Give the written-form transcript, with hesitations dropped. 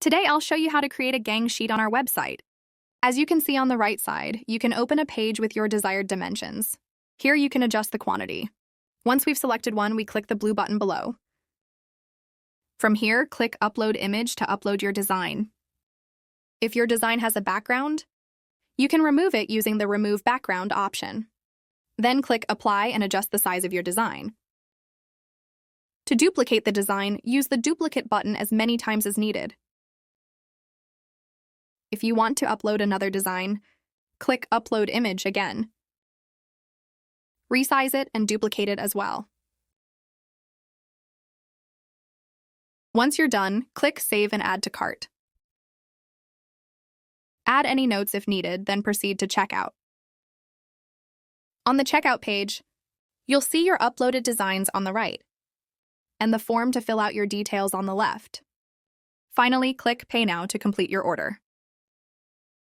Today, I'll show you how to create a gang sheet on our website. As you can see on the right side, you can open a page with your desired dimensions. Here you can adjust the quantity. Once we've selected one, we click the blue button below. From here, click Upload Image to upload your design. If your design has a background, you can remove it using the Remove Background option. Then click Apply and adjust the size of your design. To duplicate the design, use the Duplicate button as many times as needed. If you want to upload another design, click Upload Image again. Resize it and duplicate it as well. Once you're done, click Save and Add to Cart. Add any notes if needed, then proceed to checkout. On the checkout page, you'll see your uploaded designs on the right and the form to fill out your details on the left. Finally, click Pay Now to complete your order.